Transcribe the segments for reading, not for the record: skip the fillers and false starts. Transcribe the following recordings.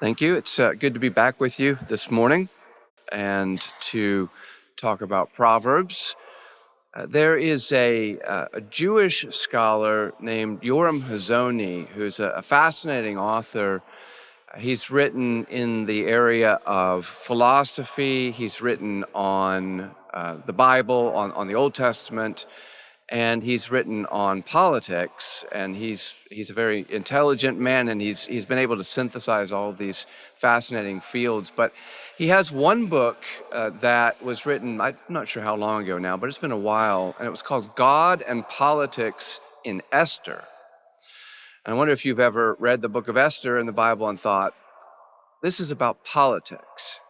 Thank you. It's good to be back with you this morning and to talk about Proverbs. There is a Jewish scholar named Yoram Hazony who's a fascinating author. He's written in the area of philosophy. He's written on the Bible, on the Old Testament, and he's written on politics. And he's a very intelligent man, and he's been able to synthesize all of these fascinating fields. But he has one book that was written, I'm not sure how long ago now, but it's been a while, and it was called God and Politics in Esther. And I wonder if you've ever read the book of Esther in the Bible and thought, this is about politics.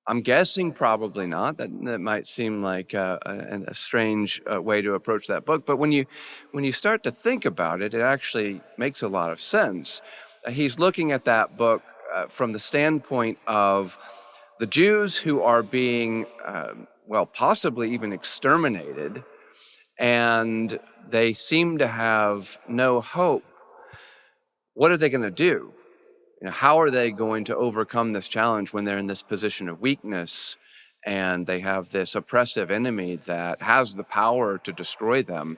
I'm guessing probably not. That might seem like a strange way to approach that book. But when you start to think about it, it actually makes a lot of sense. He's looking at that book from the standpoint of the Jews who are being, possibly even exterminated, and they seem to have no hope. What are they going to do? How are they going to overcome this challenge when they're in this position of weakness and they have this oppressive enemy that has the power to destroy them?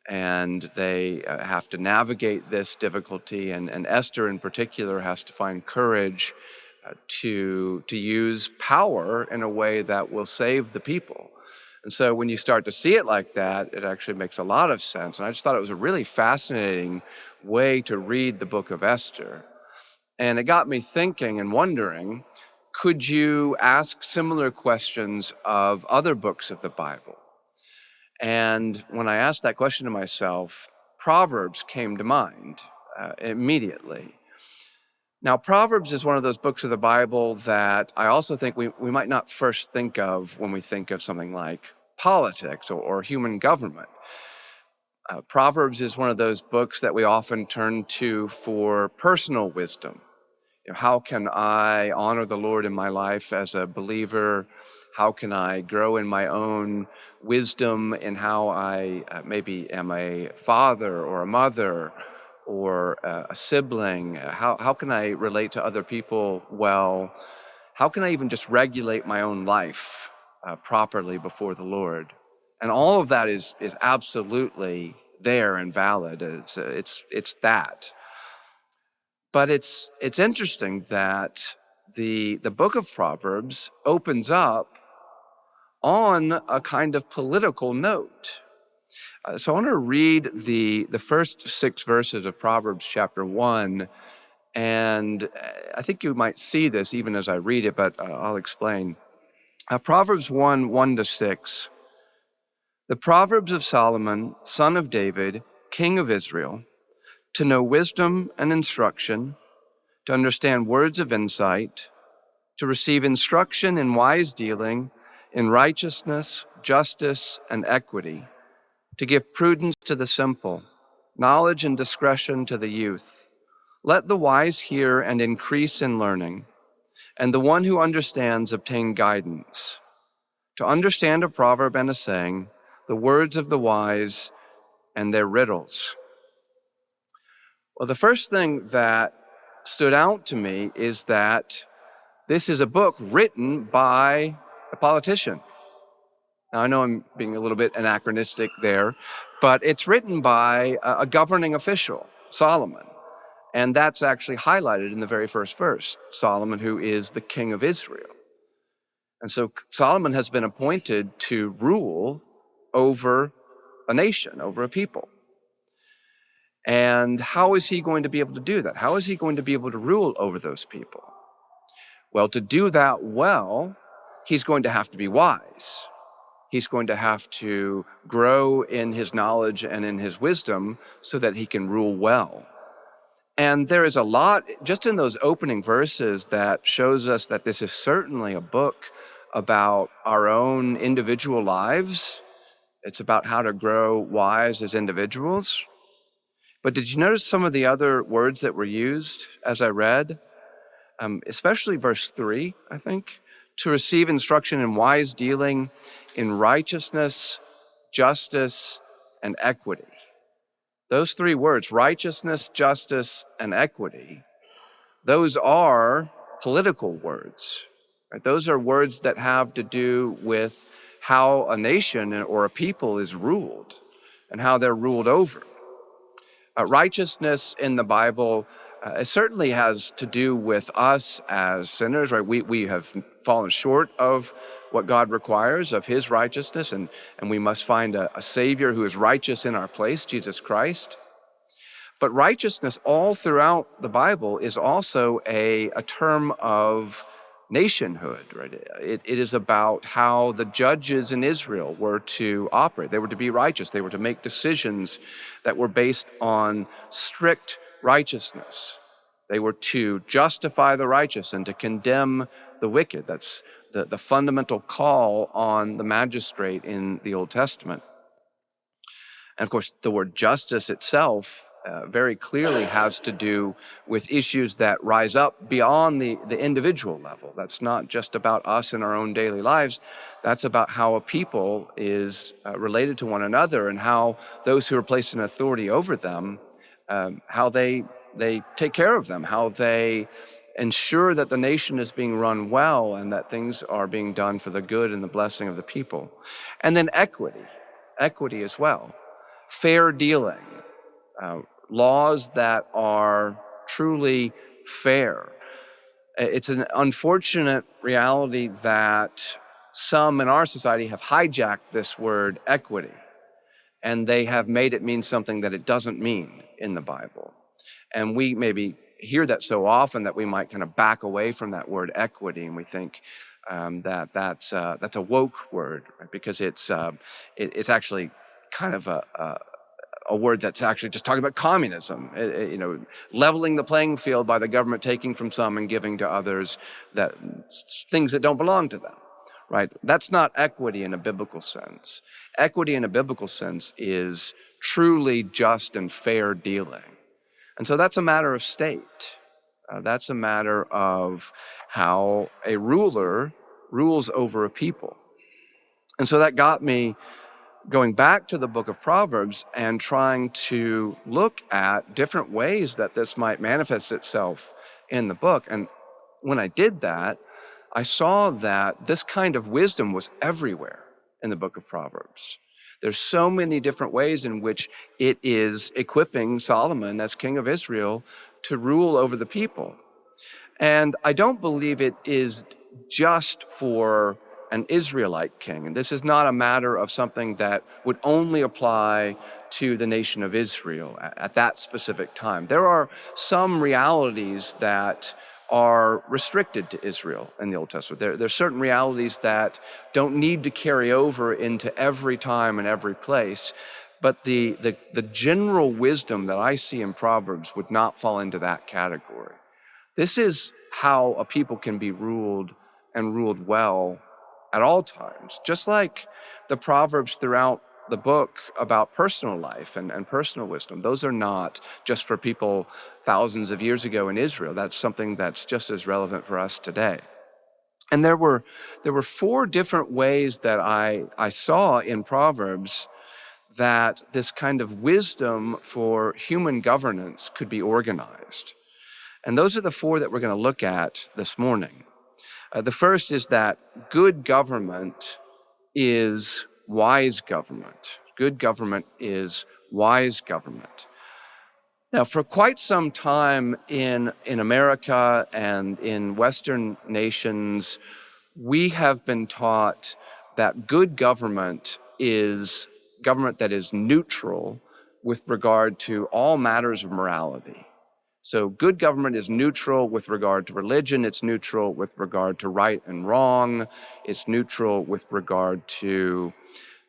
And they have to navigate this difficulty. And Esther in particular has to find courage to use power in a way that will save the people. And so when you start to see it like that, it actually makes a lot of sense. And I just thought it was a really fascinating way to read the book of Esther. And it got me thinking and wondering, could you ask similar questions of other books of the Bible? And when I asked that question to myself, Proverbs came to mind immediately. Now, Proverbs is one of those books of the Bible that I also think we might not first think of when we think of something like politics or human government. Proverbs is one of those books that we often turn to for personal wisdom. How can I honor the Lord in my life as a believer? How can I grow in my own wisdom in how I maybe am a father or a mother or a sibling? How can I relate to other people well? How can I even just regulate my own life properly before the Lord? And all of that is absolutely there and valid. It's that. But it's interesting that the book of Proverbs opens up on a kind of political note. So I want to read the first 6 verses of Proverbs chapter 1, and I think you might see this even as I read it, but I'll explain. Proverbs 1:1-6. The Proverbs of Solomon, son of David, king of Israel, to know wisdom and instruction, to understand words of insight, to receive instruction in wise dealing, in righteousness, justice, and equity, to give prudence to the simple, knowledge and discretion to the youth. Let the wise hear and increase in learning, and the one who understands obtain guidance. To understand a proverb and a saying, the words of the wise and their riddles. Well, the first thing that stood out to me is that this is a book written by a politician. Now, I know I'm being a little bit anachronistic there, but it's written by a governing official, Solomon. And that's actually highlighted in the very first verse, Solomon, who is the king of Israel. And so Solomon has been appointed to rule over a nation, over a people. And how is he going to be able to do that? How is he going to be able to rule over those people? Well, to do that well, he's going to have to be wise. He's going to have to grow in his knowledge and in his wisdom so that he can rule well. And there is a lot just in those opening verses that shows us that this is certainly a book about our own individual lives. It's about how to grow wise as individuals. But did you notice some of the other words that were used as I read? Especially verse 3, I think. To receive instruction in wise dealing, in righteousness, justice, and equity. Those 3 words, righteousness, justice, and equity, Those are political words. Right? Those are words that have to do with how a nation or a people is ruled and how they're ruled over. Righteousness in the Bible certainly has to do with us as sinners, right? We have fallen short of what God requires of his righteousness, and we must find a Savior who is righteous in our place, Jesus Christ. But righteousness all throughout the Bible is also a term of nationhood, right? It is about how the judges in Israel were to operate. They were to be righteous. They were to make decisions that were based on strict righteousness. They were to justify the righteous and to condemn the wicked. That's the fundamental call on the magistrate in the Old Testament. And of course, the word justice itself very clearly has to do with issues that rise up beyond the individual level. That's not just about us in our own daily lives. That's about how a people is related to one another, and how those who are placed in authority over them, how they take care of them, how they ensure that the nation is being run well and that things are being done for the good and the blessing of the people. And then equity as well. Fair dealing, laws that are truly fair. It's an unfortunate reality that some in our society have hijacked this word equity, and they have made it mean something that it doesn't mean in the Bible. And we maybe hear that so often that we might kind of back away from that word equity, and we think that's a woke word, right? Because it's actually kind of a word that's actually just talking about communism, leveling the playing field by the government taking from some and giving to others things that don't belong to them, right? That's not equity in a biblical sense. Equity in a biblical sense is truly just and fair dealing. And so that's a matter of state. That's a matter of how a ruler rules over a people. And so that got me going back to the book of Proverbs and trying to look at different ways that this might manifest itself in the book. And when I did that, I saw that this kind of wisdom was everywhere in the book of Proverbs. There's so many different ways in which it is equipping Solomon as king of Israel to rule over the people. And I don't believe it is just for an Israelite king. And this is not a matter of something that would only apply to the nation of Israel at that specific time. There are some realities that are restricted to Israel in the Old Testament. There are certain realities that don't need to carry over into every time and every place. But the general wisdom that I see in Proverbs would not fall into that category. This is how a people can be ruled and ruled well at all times, just like the Proverbs throughout the book about personal life and personal wisdom. Those are not just for people thousands of years ago in Israel. That's something that's just as relevant for us today. And there were 4 different ways that I saw in Proverbs that this kind of wisdom for human governance could be organized. And those are the 4 that we're going to look at this morning. The first is that good government is wise government. Good government is wise government. Now, for quite some time in America and in Western nations, we have been taught that good government is government that is neutral with regard to all matters of morality. So good government is neutral with regard to religion. It's neutral with regard to right and wrong. It's neutral with regard to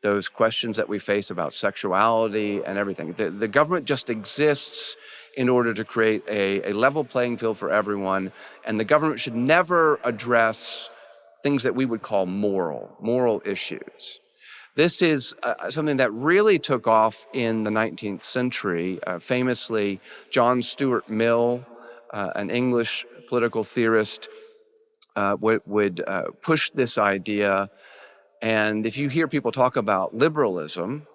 those questions that we face about sexuality and everything. The government just exists in order to create a level playing field for everyone. And the government should never address things that we would call moral issues. This is something that really took off in the 19th century. Famously, John Stuart Mill, an English political theorist, would push this idea. And if you hear people talk about liberalism,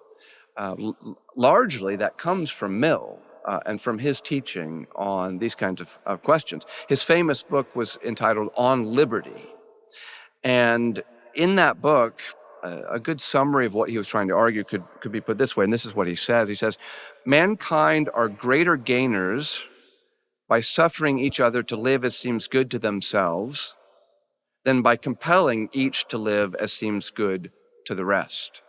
largely that comes from Mill. and from his teaching on these kinds of questions. His famous book was entitled On Liberty. And in that book, a good summary of what he was trying to argue could be put this way, and this is what he says. He says, mankind are greater gainers by suffering each other to live as seems good to themselves than by compelling each to live as seems good to the rest.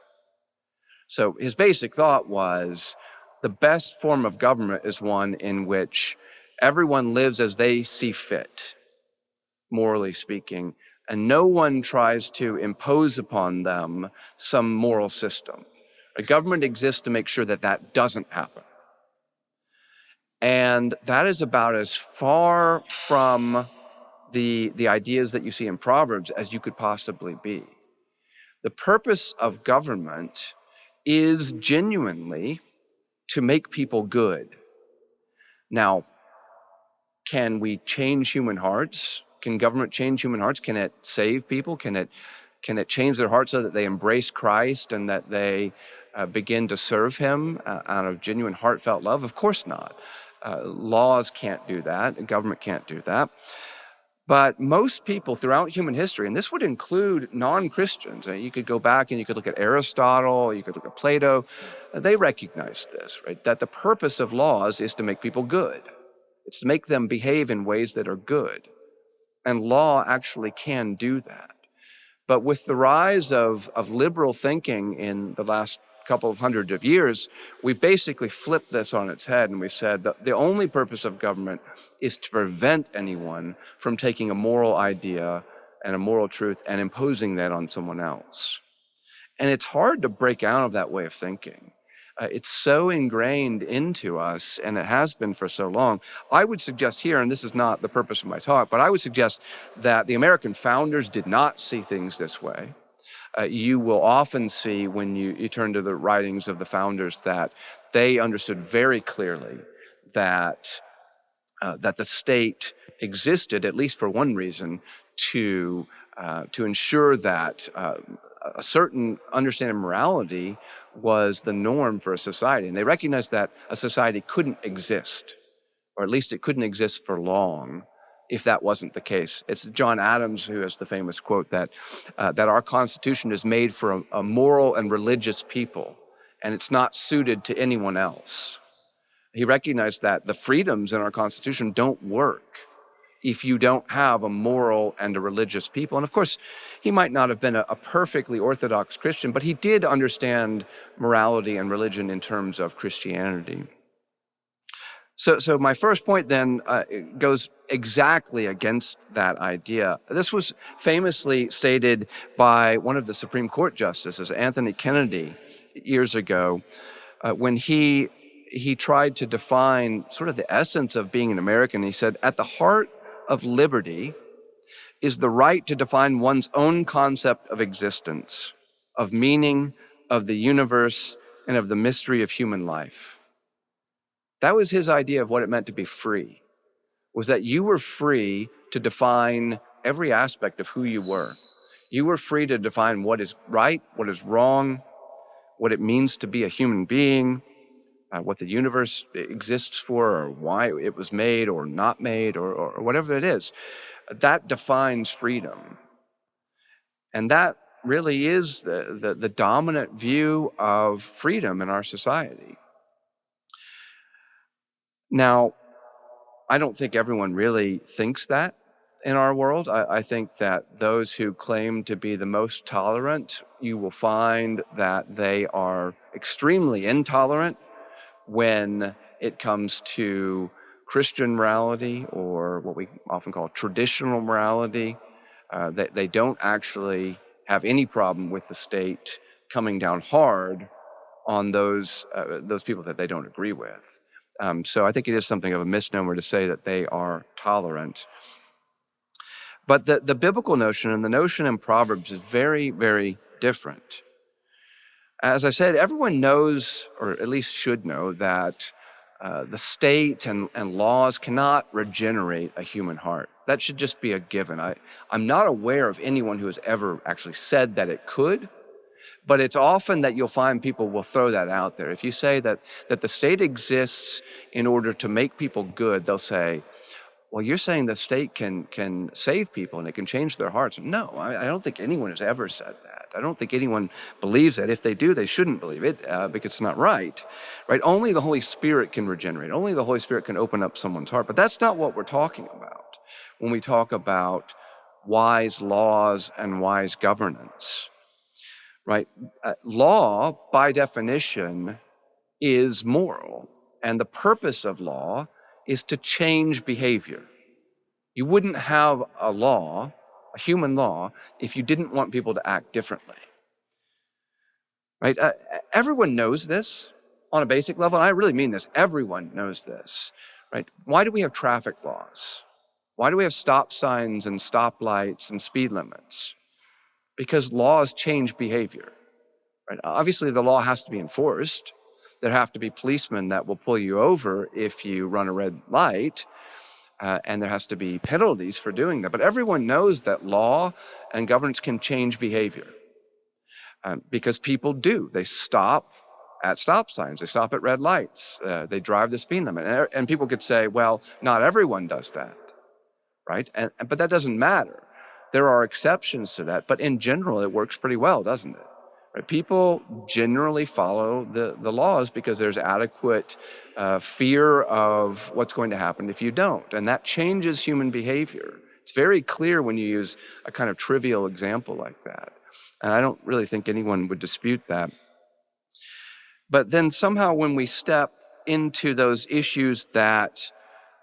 So his basic thought was the best form of government is one in which everyone lives as they see fit, morally speaking, and no one tries to impose upon them some moral system. A government exists to make sure that that doesn't happen. And that is about as far from the ideas that you see in Proverbs as you could possibly be. The purpose of government is genuinely to make people good. Now, can we change human hearts? Can government change human hearts? Can it save people? Can it change their hearts so that they embrace Christ and that they begin to serve him out of genuine heartfelt love? Of course not. Laws can't do that. Government can't do that. But most people throughout human history, and this would include non-Christians, you could go back and you could look at Aristotle, you could look at Plato, they recognized this, right? That the purpose of laws is to make people good. It's to make them behave in ways that are good. And law actually can do that. But with the rise of liberal thinking in the last couple of hundred of years, we basically flipped this on its head and we said that the only purpose of government is to prevent anyone from taking a moral idea and a moral truth and imposing that on someone else. And it's hard to break out of that way of thinking. It's so ingrained into us, and it has been for so long. I would suggest here, and this is not the purpose of my talk, but I would suggest that the American founders did not see things this way. You will often see when you turn to the writings of the founders that they understood very clearly that the state existed, at least for one reason, to ensure that a certain understanding of morality was the norm for a society. And they recognized that a society couldn't exist, or at least it couldn't exist for long, if that wasn't the case. It's John Adams who has the famous quote that our Constitution is made for a moral and religious people, and it's not suited to anyone else. He recognized that the freedoms in our Constitution don't work if you don't have a moral and a religious people. And of course, he might not have been a perfectly orthodox Christian, but he did understand morality and religion in terms of Christianity. So my first point then goes exactly against that idea. This was famously stated by one of the Supreme Court justices, Anthony Kennedy, years ago, when he tried to define sort of the essence of being an American. He said, at the heart of liberty is the right to define one's own concept of existence, of meaning, of the universe, and of the mystery of human life. That was his idea of what it meant to be free, was that you were free to define every aspect of who you were. You were free to define what is right, what is wrong, what it means to be a human being, what the universe exists for, or why it was made or not made, or whatever it is. That defines freedom. And that really is the dominant view of freedom in our society. Now, I don't think everyone really thinks that in our world. I think that those who claim to be the most tolerant, you will find that they are extremely intolerant when it comes to Christian morality, or what we often call traditional morality. They don't actually have any problem with the state coming down hard on those people that they don't agree with. So I think it is something of a misnomer to say that they are tolerant. But the biblical notion and the notion in Proverbs is very, very different. As I said, everyone knows, or at least should know, that the state and laws cannot regenerate a human heart. That should just be a given. I'm not aware of anyone who has ever actually said that it could, But it's often that you'll find people will throw that out there. If you say that the state exists in order to make people good, they'll say, well, you're saying the state can save people and it can change their hearts. No, I don't think anyone has ever said that. I don't think anyone believes that. If they do, they shouldn't believe it because it's not right. Only the Holy Spirit can regenerate. Only the Holy Spirit can open up someone's heart. But that's not what we're talking about when we talk about wise laws and wise governance. Law, by definition, is moral. And the purpose of law is to change behavior. You wouldn't have a law, a human law, if you didn't want people to act differently. Everyone knows this on a basic level, and I really mean this. Everyone knows this. Why do we have traffic laws? Why do we have stop signs and stoplights and speed limits? Because laws change behavior. Obviously, the law has to be enforced. There have to be policemen that will pull you over if you run a red light, and there has to be penalties for doing that. But everyone knows that law and governance can change behavior because people do. They stop at stop signs. They stop at red lights. They drive the speed limit. And people could say, well, not everyone does that, but that doesn't matter. There are exceptions to that, but in general, it works pretty well, doesn't it? People generally follow the laws because there's adequate fear of what's going to happen if you don't. And that changes human behavior. It's very clear when you use a kind of trivial example like that. And I don't really think anyone would dispute that. But then somehow when we step into those issues that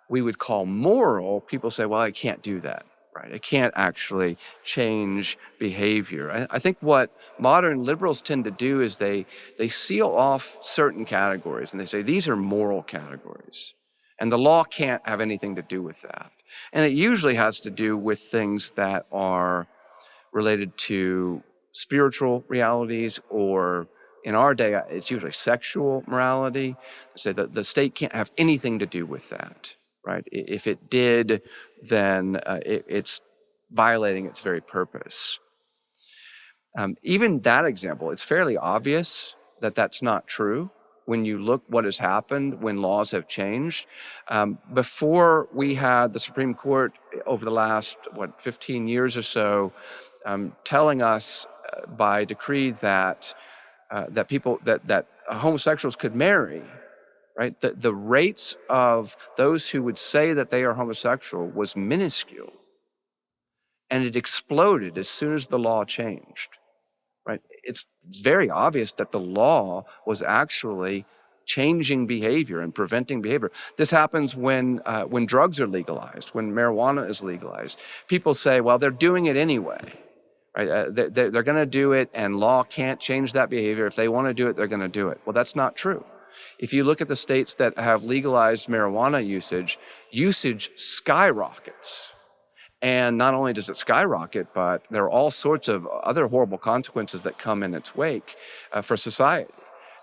we would call moral, people say, well, I can't do that. It can't actually change behavior. I think what modern liberals tend to do is they seal off certain categories and they say these are moral categories and the law can't have anything to do with that. And it usually has to do with things that are related to spiritual realities, or in our day, it's usually sexual morality. They say that the state can't have anything to do with that. If it did, then it's violating its very purpose. Even that example, it's fairly obvious that that's not true when you look what has happened when laws have changed. Before we had the Supreme Court over the last, 15 years or so, telling us by decree that homosexuals could marry. The rates of those who would say that they are homosexual was minuscule. And it exploded as soon as the law changed. It's very obvious that the law was actually changing behavior and preventing behavior. This happens when drugs are legalized, when marijuana is legalized. People say, well, they're doing it anyway. They're going to do it, and law can't change that behavior. If they want to do it, they're going to do it. Well, that's not true. If you look at the states that have legalized marijuana usage skyrockets. And not only does it skyrocket, but there are all sorts of other horrible consequences that come in its wake for society.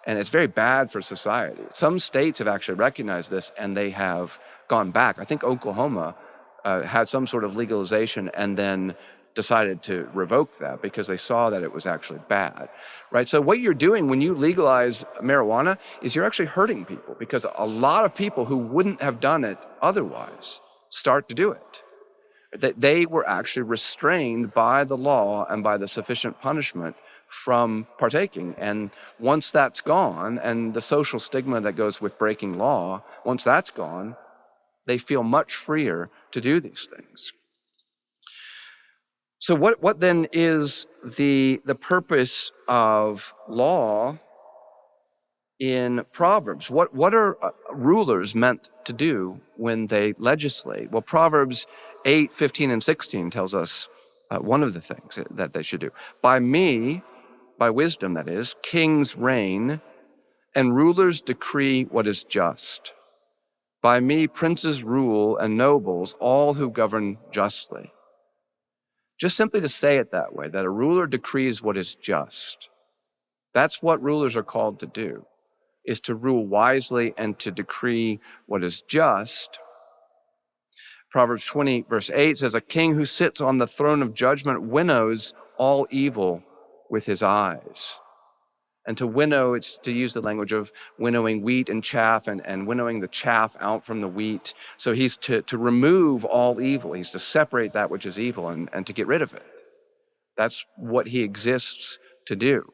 And it's very bad for society. Some states have actually recognized this and they have gone back. I think Oklahoma had some sort of legalization and then decided to revoke that because they saw that it was actually bad, So what you're doing when you legalize marijuana is you're actually hurting people because a lot of people who wouldn't have done it otherwise start to do it. That they were actually restrained by the law and by the sufficient punishment from partaking. And once that's gone, and the social stigma that goes with breaking law, once that's gone, they feel much freer to do these things. So what then is the purpose of law in Proverbs? What are rulers meant to do when they legislate? Well, Proverbs 8, 15, and 16 tells us one of the things that they should do. By me, by wisdom that is, kings reign and rulers decree what is just. By me, princes rule and nobles, all who govern justly. Just simply to say it that way, that a ruler decrees what is just. That's what rulers are called to do, is to rule wisely and to decree what is just. Proverbs 20, verse 8 says, a king who sits on the throne of judgment winnows all evil with his eyes. And to winnow, it's to use the language of winnowing wheat and chaff and winnowing the chaff out from the wheat. So he's to remove all evil. He's to separate that which is evil and to get rid of it. That's what he exists to do.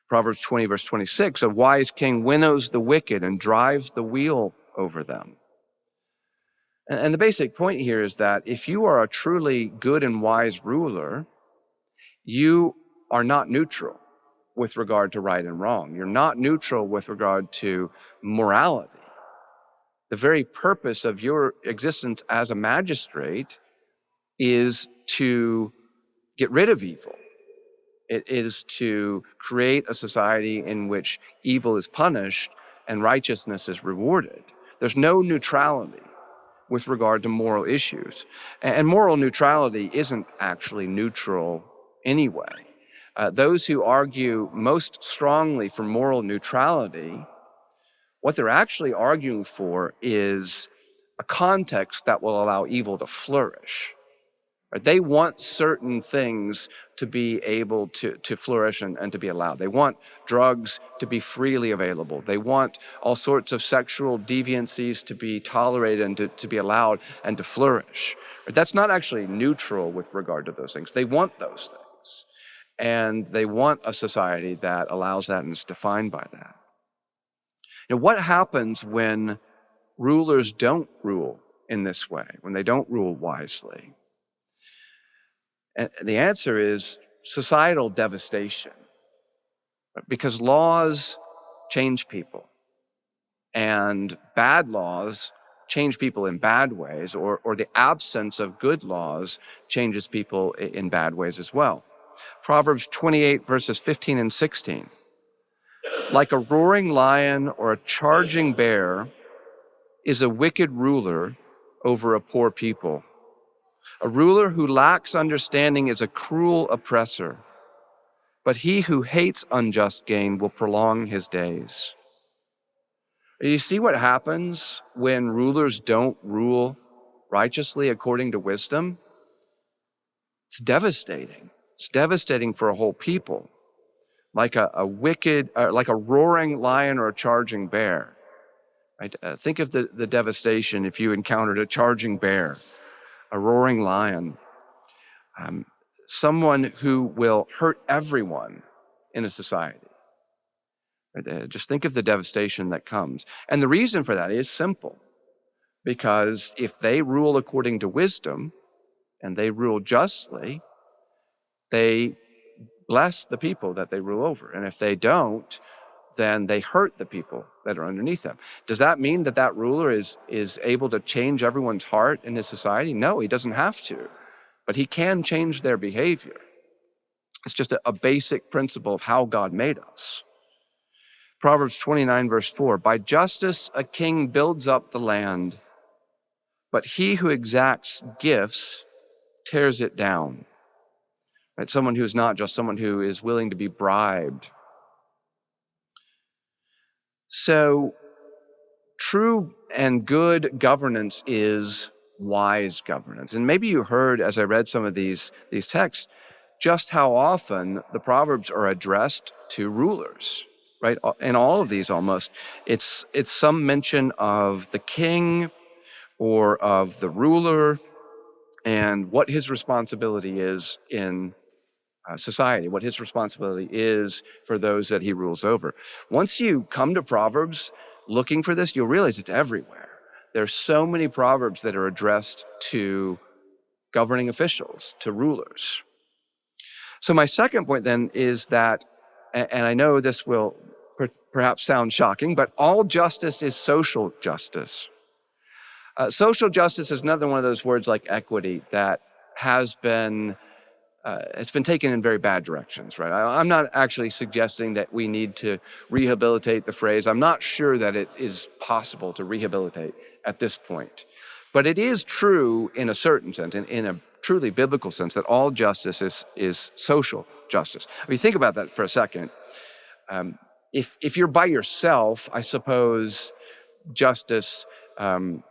Proverbs 20, verse 26, a wise king winnows the wicked and drives the wheel over them. And the basic point here is that if you are a truly good and wise ruler, you are not neutral with regard to right and wrong. You're not neutral with regard to morality. The very purpose of your existence as a magistrate is to get rid of evil. It is to create a society in which evil is punished and righteousness is rewarded. There's no neutrality with regard to moral issues. And moral neutrality isn't actually neutral anyway. Those who argue most strongly for moral neutrality, what they're actually arguing for is a context that will allow evil to flourish. They want certain things to be able to flourish and to be allowed. They want drugs to be freely available. They want all sorts of sexual deviancies to be tolerated and to be allowed and to flourish. That's not actually neutral with regard to those things. They want those things. And they want a society that allows that and is defined by that. Now, what happens when rulers don't rule in this way, when they don't rule wisely? And the answer is societal devastation, because laws change people, and bad laws change people in bad ways, or the absence of good laws changes people in bad ways as well. Proverbs 28, verses 15 and 16. Like a roaring lion or a charging bear is a wicked ruler over a poor people. A ruler who lacks understanding is a cruel oppressor, but he who hates unjust gain will prolong his days. You see what happens when rulers don't rule righteously according to wisdom? It's devastating. It's devastating for a whole people. Like a roaring lion or a charging bear. Right? Think of the devastation if you encountered a charging bear, a roaring lion, someone who will hurt everyone in a society. Just think of the devastation that comes. And the reason for that is simple, because if they rule according to wisdom and they rule justly, they bless the people that they rule over. And if they don't, then they hurt the people that are underneath them. Does that mean that that ruler is able to change everyone's heart in his society? No, he doesn't have to, but he can change their behavior. It's just a basic principle of how God made us. Proverbs 29, verse 4, by justice a king builds up the land, but he who exacts gifts tears it down. Right? Someone who is not just, someone who is willing to be bribed. So true and good governance is wise governance. And maybe you heard, as I read some of these texts, just how often the Proverbs are addressed to rulers, right? In all of these almost, it's some mention of the king or of the ruler and what his responsibility is in society, what his responsibility is for those that he rules over. Once you come to Proverbs looking for this, you'll realize it's everywhere. There's so many Proverbs that are addressed to governing officials, to rulers. So my second point then is that, and I know this will perhaps sound shocking, but all justice is social justice. Social justice is another one of those words like equity that has been it's been taken in very bad directions, right? I'm not actually suggesting that we need to rehabilitate the phrase. I'm not sure that it is possible to rehabilitate at this point. But it is true in a certain sense, in a truly biblical sense, that all justice is social justice. I mean, think about that for a second. If you're by yourself, I suppose justice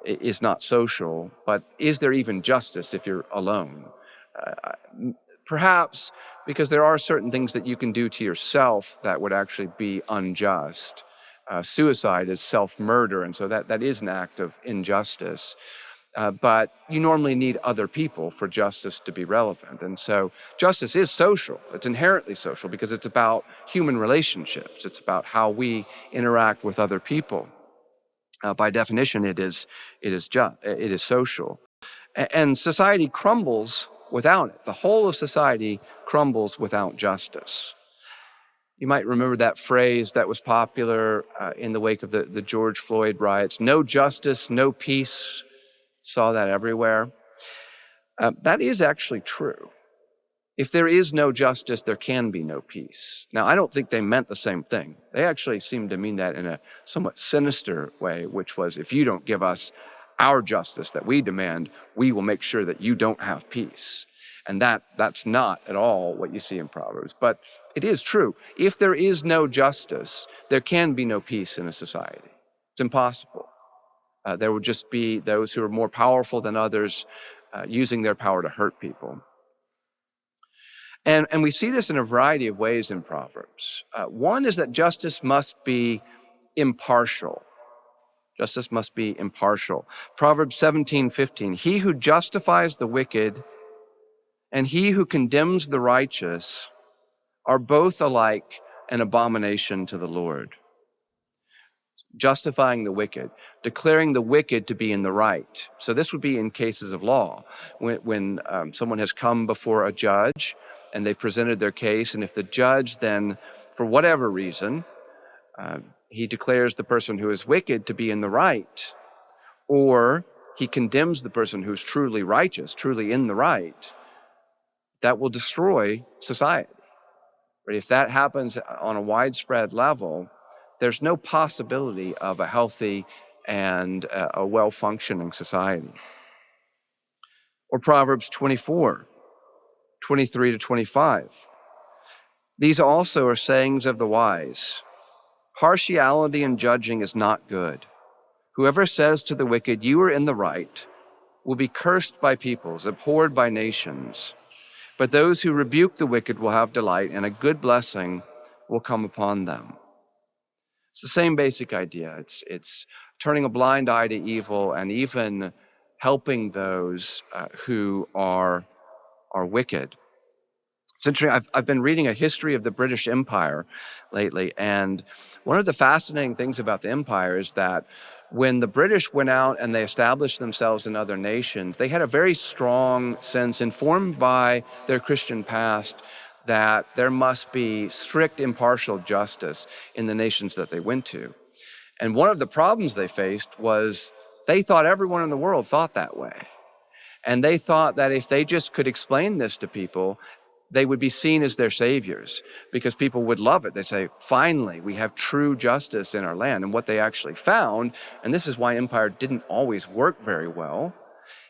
is not social, but is there even justice if you're alone? Perhaps because there are certain things that you can do to yourself that would actually be unjust. Suicide is self-murder, and so that is an act of injustice. But you normally need other people for justice to be relevant. And so justice is social. It's inherently social because it's about human relationships. It's about how we interact with other people. By definition, it is social. And society crumbles without it. The whole of society crumbles without justice. You might remember that phrase that was popular in the wake of the George Floyd riots: no justice, no peace. Saw that everywhere. That is actually true. If there is no justice, there can be no peace. Now, I don't think they meant the same thing. They actually seem to mean that in a somewhat sinister way, which was, if you don't give us our justice that we demand, we will make sure that you don't have peace. And that's not at all what you see in Proverbs. But it is true. If there is no justice, there can be no peace in a society. It's impossible. There will just be those who are more powerful than others using their power to hurt people. And we see this in a variety of ways in Proverbs. One is that justice must be impartial. Justice must be impartial. Proverbs 17:15, he who justifies the wicked and he who condemns the righteous are both alike an abomination to the Lord. Justifying the wicked, declaring the wicked to be in the right. So this would be in cases of law. When someone has come before a judge and they presented their case, and if the judge then, for whatever reason, he declares the person who is wicked to be in the right, or he condemns the person who's truly righteous, truly in the right, that will destroy society. But if that happens on a widespread level, there's no possibility of a healthy and a well-functioning society. Or Proverbs 24:23-25. These also are sayings of the wise. Partiality in judging is not good. Whoever says to the wicked, you are in the right, will be cursed by peoples, abhorred by nations. But those who rebuke the wicked will have delight, and a good blessing will come upon them. It's the same basic idea. It's turning a blind eye to evil and even helping those who are wicked. It's interesting. I've been reading a history of the British Empire lately, and one of the fascinating things about the empire is that when the British went out and they established themselves in other nations, they had a very strong sense, informed by their Christian past, that there must be strict, impartial justice in the nations that they went to. And one of the problems they faced was they thought everyone in the world thought that way. And they thought that if they just could explain this to people, they would be seen as their saviors, because people would love it. They say, finally, we have true justice in our land. And what they actually found, and this is why empire didn't always work very well,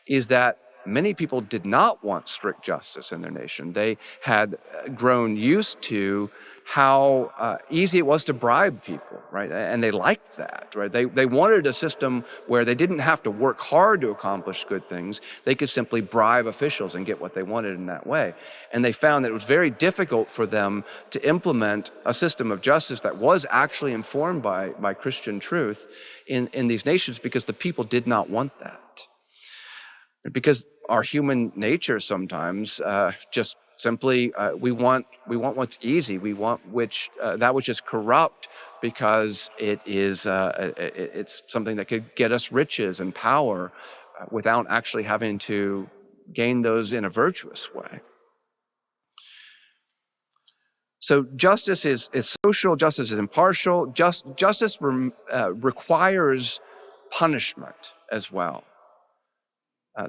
is that many people did not want strict justice in their nation. They had grown used to how easy it was to bribe people, right? And they liked that, right? They wanted a system where they didn't have to work hard to accomplish good things. They could simply bribe officials and get what they wanted in that way. And they found that it was very difficult for them to implement a system of justice that was actually informed by Christian truth in these nations, because the people did not want that. Because our human nature sometimes just simply we want what's easy. We want that which is corrupt, because it's something that could get us riches and power without actually having to gain those in a virtuous way. So justice is social. Justice is impartial. Justice requires punishment as well.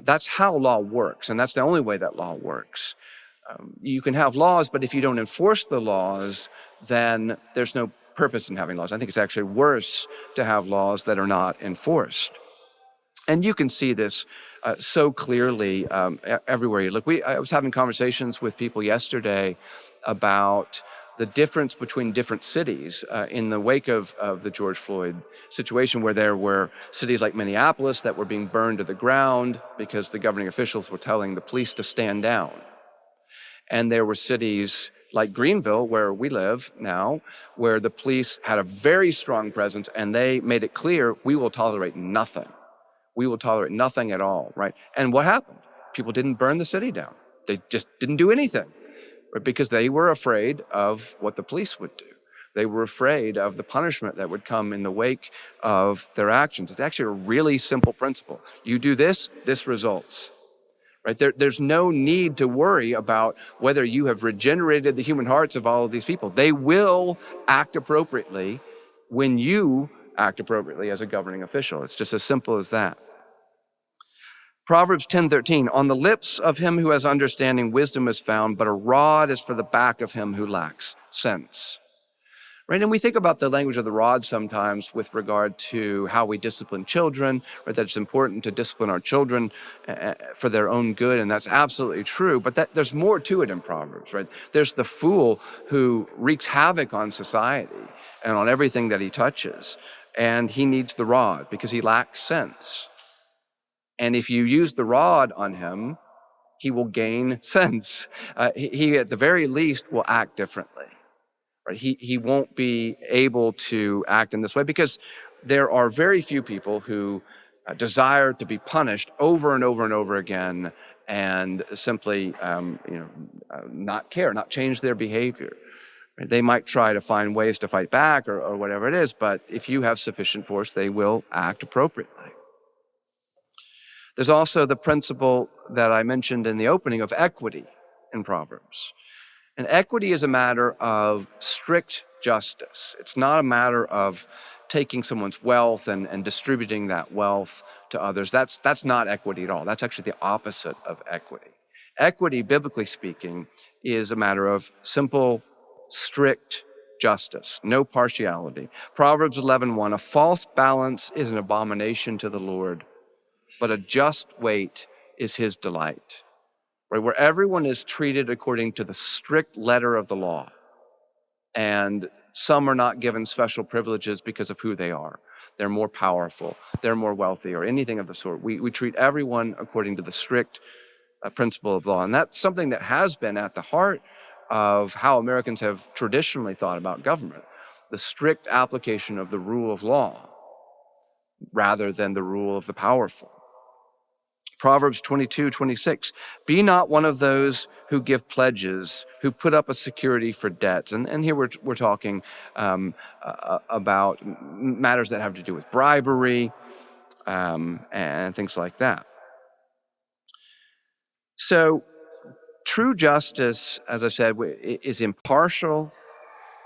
That's how law works, and that's the only way that law works. You can have laws, but if you don't enforce the laws, then there's no purpose in having laws. I think it's actually worse to have laws that are not enforced. And you can see this so clearly everywhere you look. I was having conversations with people yesterday about the difference between different cities in the wake of the George Floyd situation, where there were cities like Minneapolis that were being burned to the ground because the governing officials were telling the police to stand down. And there were cities like Greenville, where we live now, where the police had a very strong presence, and they made it clear, we will tolerate nothing. We will tolerate nothing at all, right? And what happened? People didn't burn the city down. They just didn't do anything, right? Because they were afraid of what the police would do. They were afraid of the punishment that would come in the wake of their actions. It's actually a really simple principle. You do this, this results. Right? There's no need to worry about whether you have regenerated the human hearts of all of these people. They will act appropriately when you act appropriately as a governing official. It's just as simple as that. Proverbs 10:13, on the lips of him who has understanding, wisdom is found, but a rod is for the back of him who lacks sense. Right? And we think about the language of the rod sometimes with regard to how we discipline children, right? That it's important to discipline our children for their own good, and that's absolutely true. But there's more to it in Proverbs, right? There's the fool who wreaks havoc on society and on everything that he touches, and he needs the rod because he lacks sense. And if you use the rod on him, he will gain sense. He, at the very least, will act differently. Right? He won't be able to act in this way because there are very few people who desire to be punished over and over and over again and simply not care, not change their behavior. Right? They might try to find ways to fight back or whatever it is, but if you have sufficient force, they will act appropriately. There's also the principle that I mentioned in the opening of equity in Proverbs. And equity is a matter of strict justice. It's not a matter of taking someone's wealth and distributing that wealth to others. That's not equity at all. That's actually the opposite of equity. Equity, biblically speaking, is a matter of simple, strict justice, no partiality. Proverbs 11:1, a false balance is an abomination to the Lord, but a just weight is his delight. Right, where everyone is treated according to the strict letter of the law. And some are not given special privileges because of who they are. They're more powerful, they're more wealthy, or anything of the sort. We treat everyone according to the strict principle of law. And that's something that has been at the heart of how Americans have traditionally thought about government, the strict application of the rule of law rather than the rule of the powerful. Proverbs 22:26, be not one of those who give pledges, who put up a security for debts. And here we're talking about matters that have to do with bribery and things like that. So true justice, as I said, is impartial,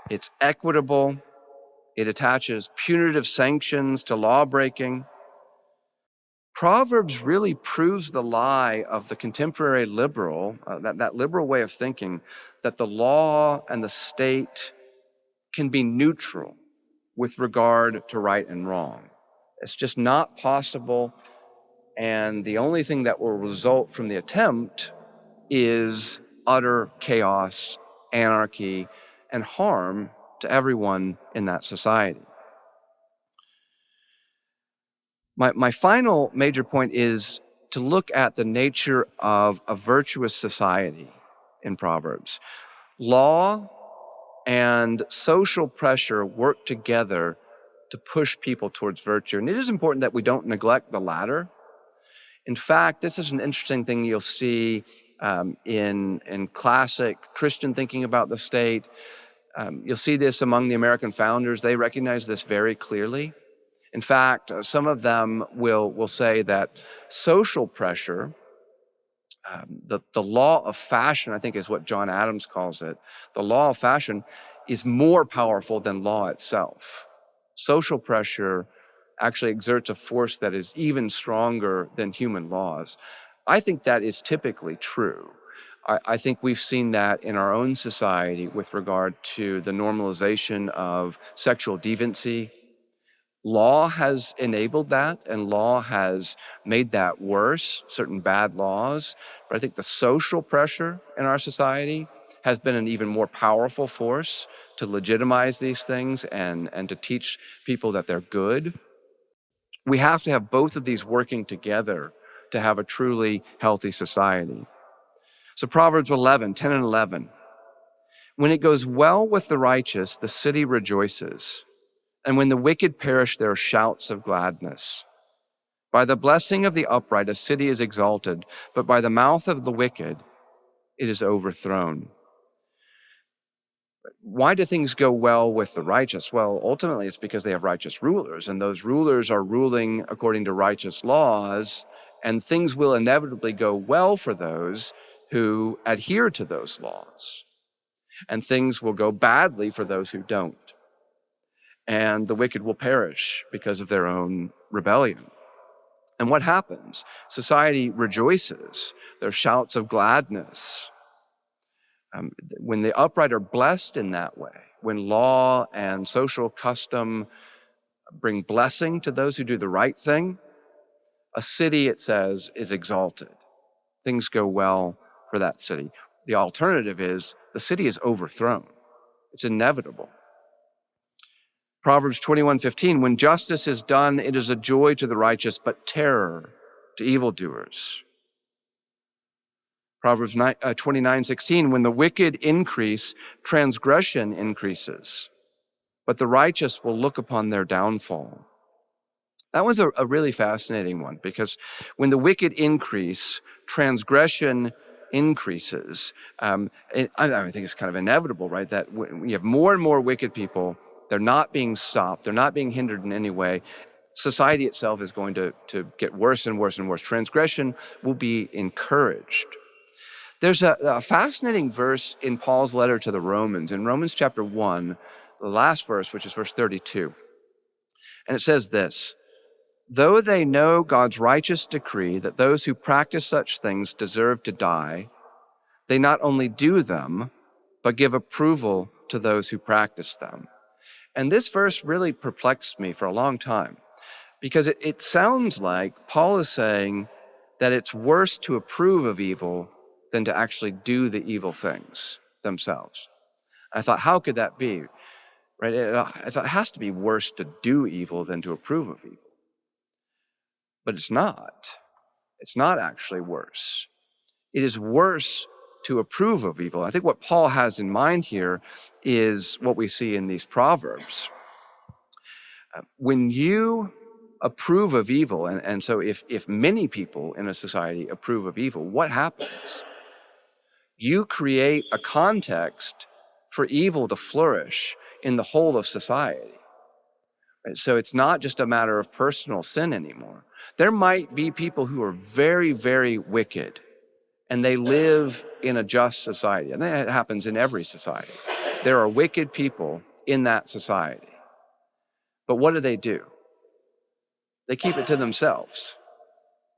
it's equitable, it attaches punitive sanctions to lawbreaking. Proverbs really proves the lie of the contemporary liberal, that liberal way of thinking, that the law and the state can be neutral with regard to right and wrong. It's just not possible, and the only thing that will result from the attempt is utter chaos, anarchy, and harm to everyone in that society. My final major point is to look at the nature of a virtuous society in Proverbs. Law and social pressure work together to push people towards virtue. And it is important that we don't neglect the latter. In fact, this is an interesting thing you'll see in classic Christian thinking about the state. You'll see this among the American founders. They recognize this very clearly. In fact, some of them will say that social pressure, the law of fashion, I think is what John Adams calls it, the law of fashion is more powerful than law itself. Social pressure actually exerts a force that is even stronger than human laws. I think that is typically true. I think we've seen that in our own society with regard to the normalization of sexual deviancy. Law has enabled that, and law has made that worse, certain bad laws. But I think the social pressure in our society has been an even more powerful force to legitimize these things and to teach people that they're good. We have to have both of these working together to have a truly healthy society. So Proverbs 10 and 11. When it goes well with the righteous, the city rejoices. And when the wicked perish, there are shouts of gladness. By the blessing of the upright, a city is exalted, but by the mouth of the wicked, it is overthrown. Why do things go well with the righteous? Well, ultimately, it's because they have righteous rulers, and those rulers are ruling according to righteous laws, and things will inevitably go well for those who adhere to those laws. And things will go badly for those who don't. And the wicked will perish because of their own rebellion. And what happens? Society rejoices. There are shouts of gladness. When the upright are blessed in that way, when law and social custom bring blessing to those who do the right thing, a city, it says, is exalted. Things go well for that city. The alternative is the city is overthrown. It's inevitable. Proverbs 21:15, when justice is done, it is a joy to the righteous, but terror to evildoers. Proverbs 29:16, when the wicked increase, transgression increases, but the righteous will look upon their downfall. That one's a really fascinating one, because when the wicked increase, transgression increases. I think it's kind of inevitable, right? That when you have more and more wicked people, they're not being stopped, they're not being hindered in any way. Society itself is going to get worse and worse and worse. Transgression will be encouraged. There's a fascinating verse in Paul's letter to the Romans, in Romans chapter 1, the last verse, which is verse 32. And it says this, though they know God's righteous decree that those who practice such things deserve to die, they not only do them, but give approval to those who practice them. And this verse really perplexed me for a long time, because it sounds like Paul is saying that it's worse to approve of evil than to actually do the evil things themselves. I thought, how could that be? Right? It has to be worse to do evil than to approve of evil. But it's not. It's not actually worse. It is worse to approve of evil. I think what Paul has in mind here is what we see in these Proverbs. When you approve of evil, and so if many people in a society approve of evil, what happens? You create a context for evil to flourish in the whole of society. So it's not just a matter of personal sin anymore. There might be people who are very, very wicked, and they live in a just society. And that happens in every society. There are wicked people in that society. But what do? They keep it to themselves.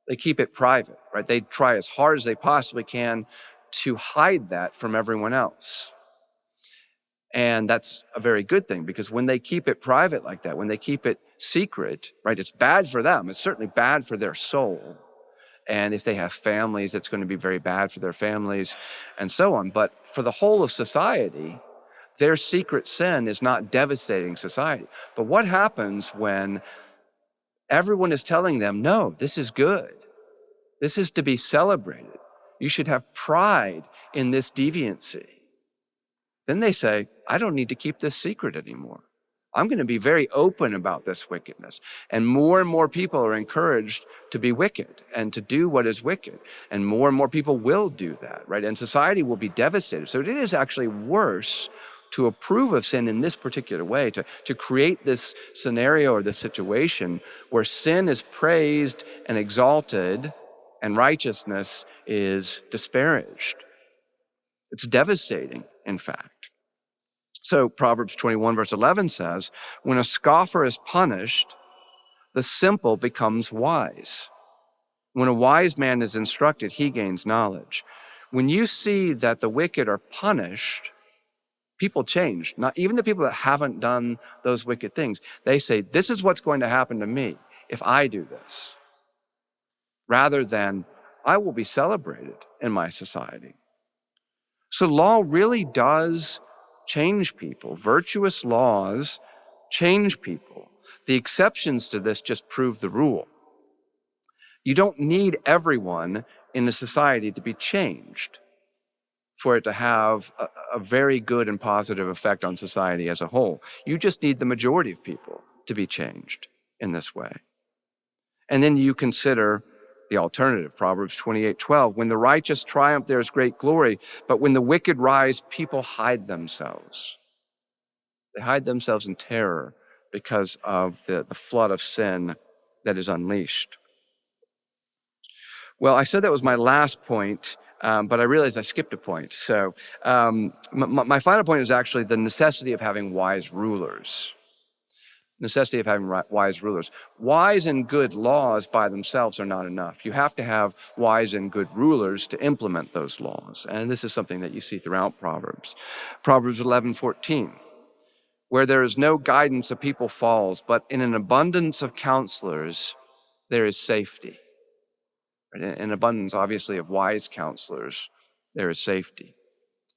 They keep it private, right? They try as hard as they possibly can to hide that from everyone else. And that's a very good thing, because when they keep it private like that, when they keep it secret, right, it's bad for them. It's certainly bad for their soul. And if they have families, it's going to be very bad for their families and so on. But for the whole of society, their secret sin is not devastating society. But what happens when everyone is telling them, no, this is good. This is to be celebrated. You should have pride in this deviancy. Then they say, I don't need to keep this secret anymore. I'm going to be very open about this wickedness. And more people are encouraged to be wicked and to do what is wicked. And more people will do that, right? And society will be devastated. So it is actually worse to approve of sin in this particular way, to create this scenario or this situation where sin is praised and exalted and righteousness is disparaged. It's devastating, in fact. So Proverbs 21 verse 11 says, when a scoffer is punished, the simple becomes wise. When a wise man is instructed, he gains knowledge. When you see that the wicked are punished, people change. Not even the people that haven't done those wicked things. They say, this is what's going to happen to me if I do this, rather than I will be celebrated in my society. So law really does change people. Virtuous laws change people. The exceptions to this just prove the rule. You don't need everyone in a society to be changed. for it to have a very good and positive effect on society as a whole. You just need the majority of people to be changed in this way. And then you consider the alternative, Proverbs 28:12. When the righteous triumph, there is great glory, but when the wicked rise, people hide themselves. They hide themselves in terror because of the flood of sin that is unleashed. Well, I said that was my last point, but I realized I skipped a point. So my final point is actually the necessity of having wise rulers. Necessity of having wise rulers. Wise and good laws by themselves are not enough. You have to have wise and good rulers to implement those laws. And this is something that you see throughout Proverbs. Proverbs 11:14. Where there is no guidance, a people falls, but in an abundance of counselors, there is safety. In an abundance, obviously, of wise counselors, there is safety.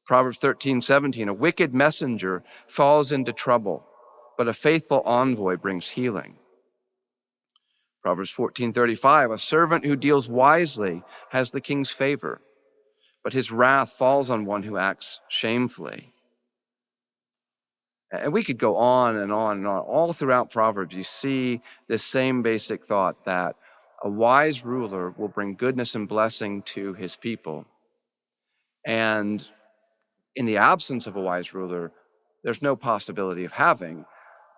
Proverbs 13:17, a wicked messenger falls into trouble, but a faithful envoy brings healing. Proverbs 14:35, a servant who deals wisely has the king's favor, but his wrath falls on one who acts shamefully. And we could go on and on and on. All throughout Proverbs, you see this same basic thought that a wise ruler will bring goodness and blessing to his people. And in the absence of a wise ruler, there's no possibility of having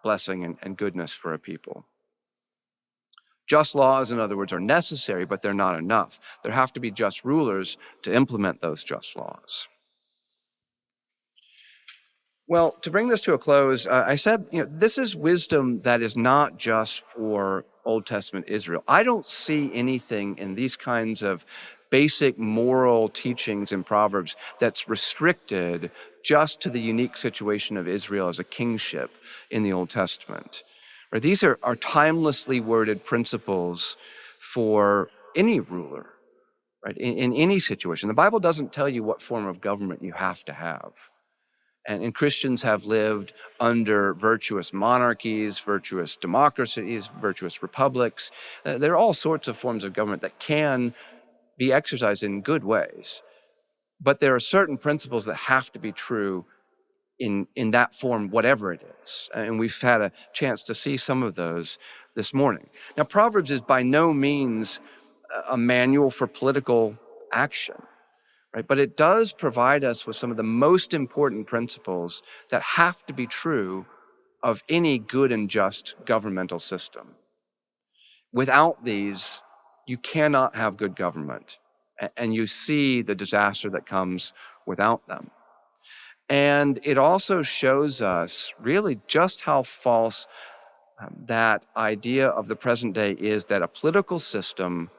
blessing and goodness for a people. Just laws, in other words, are necessary, but they're not enough. There have to be just rulers to implement those just laws. Well, to bring this to a close, I said, this is wisdom that is not just for Old Testament Israel. I don't see anything in these kinds of basic moral teachings in Proverbs that's restricted just to the unique situation of Israel as a kingship in the Old Testament. Right? These are timelessly worded principles for any ruler, right? In any situation. The Bible doesn't tell you what form of government you have to have. And Christians have lived under virtuous monarchies, virtuous democracies, virtuous republics. There are all sorts of forms of government that can be exercised in good ways. But there are certain principles that have to be true in that form, whatever it is. And we've had a chance to see some of those this morning. Now, Proverbs is by no means a manual for political action. Right? But it does provide us with some of the most important principles that have to be true of any good and just governmental system. Without these, you cannot have good government, and you see the disaster that comes without them. And it also shows us really just how false that idea of the present day is, that a political system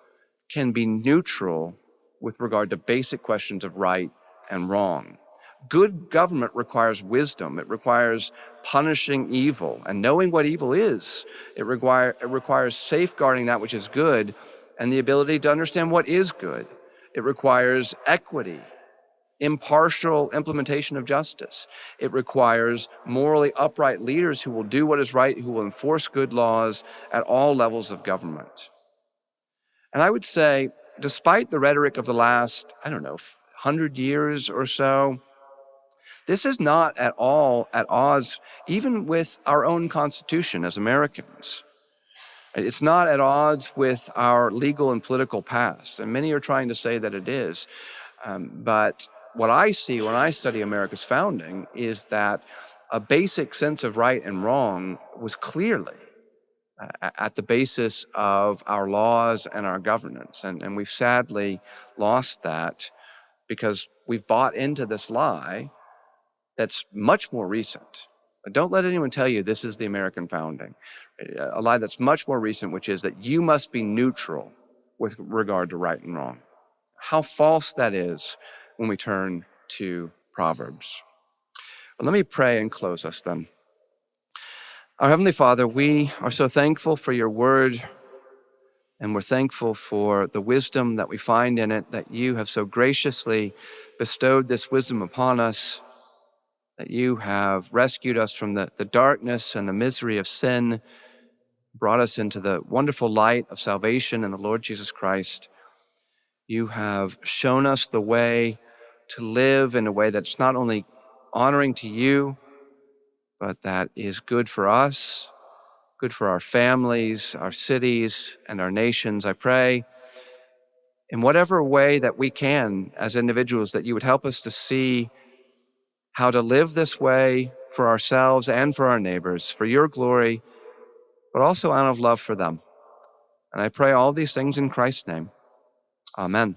can be neutral with regard to basic questions of right and wrong. Good government requires wisdom. It requires punishing evil and knowing what evil is. It requires safeguarding that which is good and the ability to understand what is good. It requires equity, impartial implementation of justice. It requires morally upright leaders who will do what is right, who will enforce good laws at all levels of government. And I would say, despite the rhetoric of the last, 100 years or so, this is not at all at odds even with our own Constitution as Americans. It's not at odds with our legal and political past, and many are trying to say that it is. But what I see when I study America's founding is that a basic sense of right and wrong was clearly at the basis of our laws and our governance. And we've sadly lost that because we've bought into this lie that's much more recent. Don't let anyone tell you this is the American founding. A lie that's much more recent, which is that you must be neutral with regard to right and wrong. How false that is when we turn to Proverbs. Well, let me pray and close us then. Our Heavenly Father, we are so thankful for your word, and we're thankful for the wisdom that we find in it, that you have so graciously bestowed this wisdom upon us, that you have rescued us from the darkness and the misery of sin, brought us into the wonderful light of salvation in the Lord Jesus Christ. You have shown us the way to live in a way that's not only honoring to you, but that is good for us, good for our families, our cities, and our nations. I pray in whatever way that we can as individuals that you would help us to see how to live this way for ourselves and for our neighbors, for your glory, but also out of love for them. And I pray all these things in Christ's name. Amen.